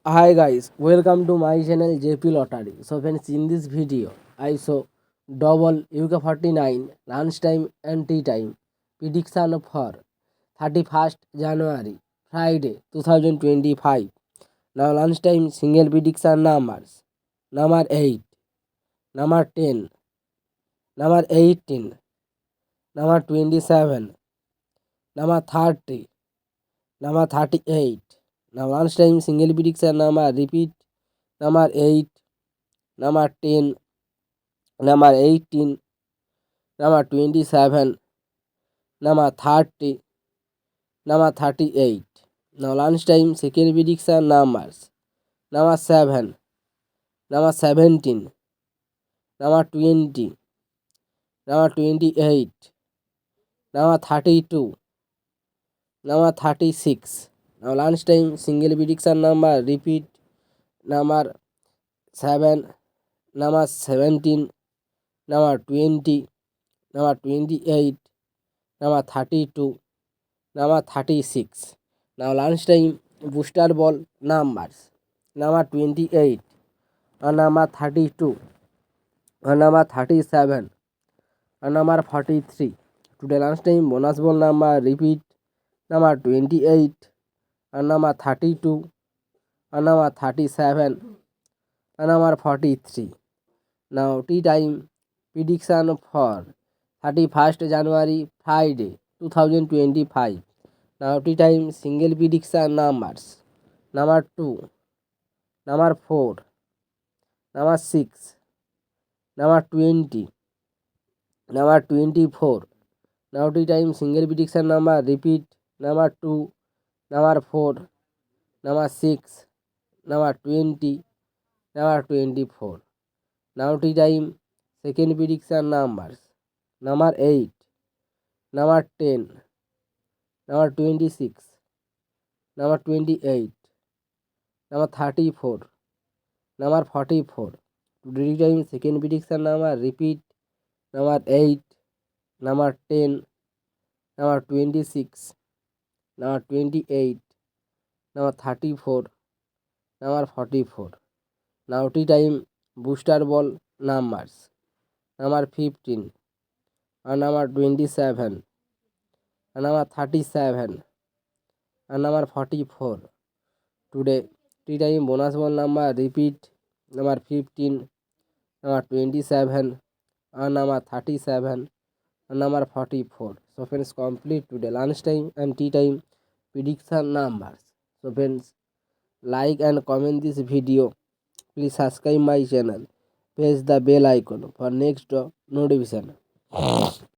Hi guys, welcome to my channel JP Lottery. So friends, in this video, I show double UK49 lunchtime and tea time prediction for 31st January, Friday 2025. Now lunchtime single prediction numbers: number 8, number 10, number 18, number 27, number 30, number 38. Now lunchtime single prediction number repeat: number 8, number 10, number 18, number 27, number 30, number 38. Now lunchtime second prediction numbers: number 7, number 17, number 20, number 28, number 32, number 36. Now lunchtime single prediction number repeat: number 7, number 17, number 20, number 28, number 32, number 36. Now lunchtime booster ball numbers: number 28, and number 32, and number 37, and number 43. Today lunchtime bonus ball number repeat: number 28, and number 32, and number 37, and number 43. Now tea time prediction for 31st January, Friday 2025. Now tea time single prediction numbers: number 2, number 4, number 6, number 20, number 24. Now tea time single prediction number repeat: number 2, number 4, number 6, number 20, number 24. Now tea time second prediction numbers: number 8, number 10, number 26, number 28, number 34, number 44. Today time second prediction number repeat: number 8, number 10, number 26, number 28, number 34, number 44. Now tea time booster ball numbers: number 15, and number 27, and number 37, and number 44. Today tea time bonus ball number repeat: number 15, number 27, and number 37, and number 44. So friends, complete today lunchtime and tea time prediction numbers. So friends, like and comment this video. Please subscribe my channel. Press the bell icon for next notification.